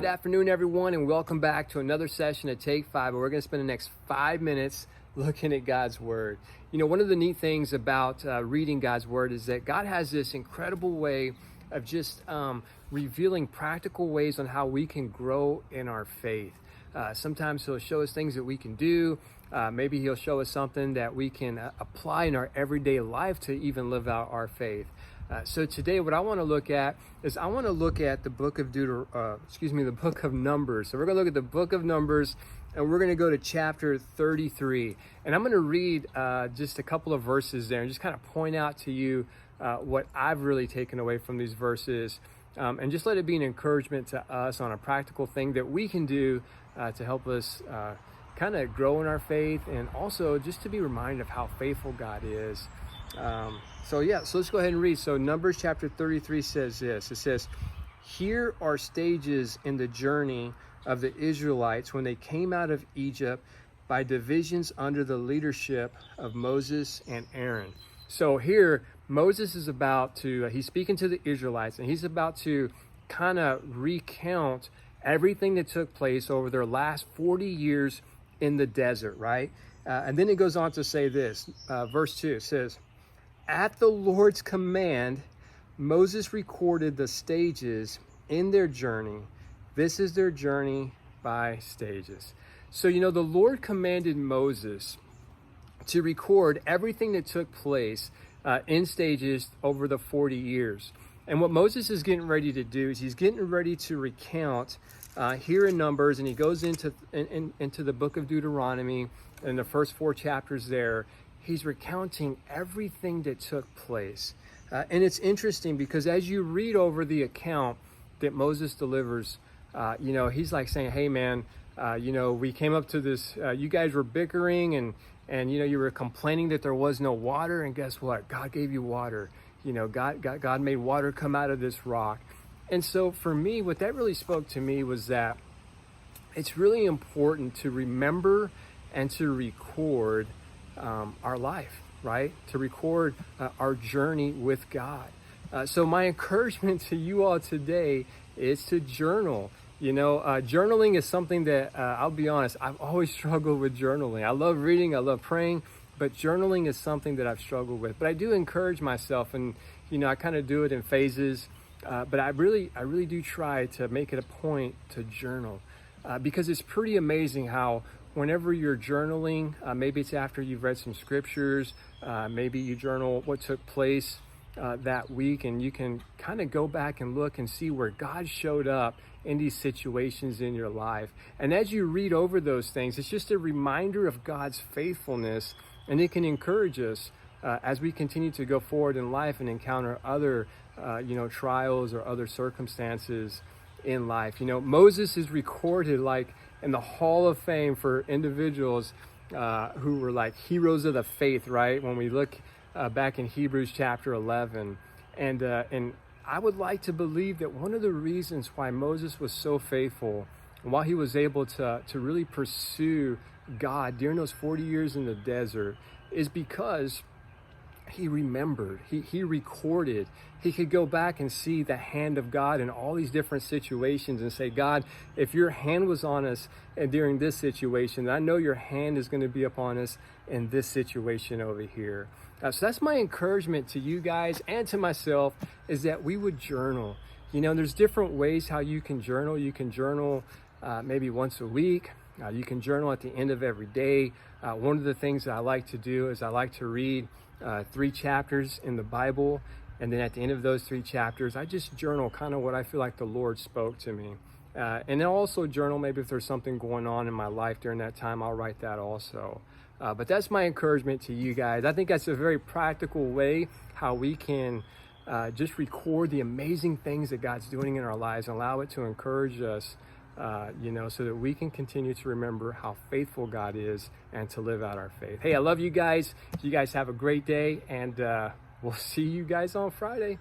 Good afternoon, everyone, and welcome back to another session of Take 5, where we're going to spend the next 5 minutes looking at God's Word. You know, one of the neat things about reading God's Word is that God has this incredible way of just revealing practical ways on how we can grow in our faith. Sometimes He'll show us things that we can do. Maybe He'll show us something that we can apply in our everyday life to even live out our faith. So today, what I want to look at is I want to look at the book of the book of Numbers. So we're going to look at the book of Numbers, and we're going to go to chapter 33. And I'm going to read just a couple of verses there and just kind of point out to you what I've really taken away from these verses, and just let it be an encouragement to us on a practical thing that we can do to help us kind of grow in our faith, and also just to be reminded of how faithful God is. So let's go ahead and read. So Numbers chapter 33 says this. It says, "Here are stages in the journey of the Israelites when they came out of Egypt by divisions under the leadership of Moses and Aaron." So here, Moses is about to, he's speaking to the Israelites, and he's about to kind of recount everything that took place over their last 40 years in the desert, right? And then it goes on to say this, verse 2 says, "At the Lord's command, Moses recorded the stages in their journey. This is their journey by stages." So, you know, the Lord commanded Moses to record everything that took place in stages over the 40 years. And what Moses is getting ready to do is he's getting ready to recount here in Numbers, and he goes into the book of Deuteronomy and the first 4 chapters there. He's recounting everything that took place. And it's interesting because as you read over the account that Moses delivers, you know, he's like saying, hey man, you know, we came up to this, you guys were bickering and you know, you were complaining that there was no water, and guess what? God gave you water. You know, God made water come out of this rock. And so for me, what that really spoke to me was that it's really important to remember and to record our life, right? To record our journey with God. So my encouragement to you all today is to journal. You know, journaling is something that, I'll be honest, I've always struggled with journaling. I love reading, I love praying, but journaling is something that I've struggled with. But I do encourage myself, and, you know, I kind of do it in phases, but I really do try to make it a point to journal, because it's pretty amazing how whenever you're journaling, maybe it's after you've read some scriptures, maybe you journal what took place that week, and you can kind of go back and look and see where God showed up in these situations in your life. And as you read over those things, it's just a reminder of God's faithfulness, and it can encourage us as we continue to go forward in life and encounter other, you know, trials or other circumstances in life. You know, Moses is recorded like in the Hall of Fame for individuals who were like heroes of the faith, right? When we look back in Hebrews chapter 11, and I would like to believe that one of the reasons why Moses was so faithful and why he was able to really pursue God during those 40 years in the desert is because he remembered, he recorded. He could go back and see the hand of God in all these different situations and say, God, if your hand was on us during this situation, I know your hand is going to be upon us in this situation over here. So that's my encouragement to you guys and to myself, is that we would journal. You know, there's different ways how you can journal. You can journal maybe once a week. You can journal at the end of every day. One of the things that I like to do is I like to read 3 chapters in the Bible, and then at the end of those 3 chapters, I just journal kind of what I feel like the Lord spoke to me. And then also journal maybe if there's something going on in my life during that time, I'll write that also. But that's my encouragement to you guys. I think that's a very practical way how we can just record the amazing things that God's doing in our lives and allow it to encourage us, you know, so that we can continue to remember how faithful God is and to live out our faith. Hey, I love you guys. You guys have a great day, and we'll see you guys on Friday.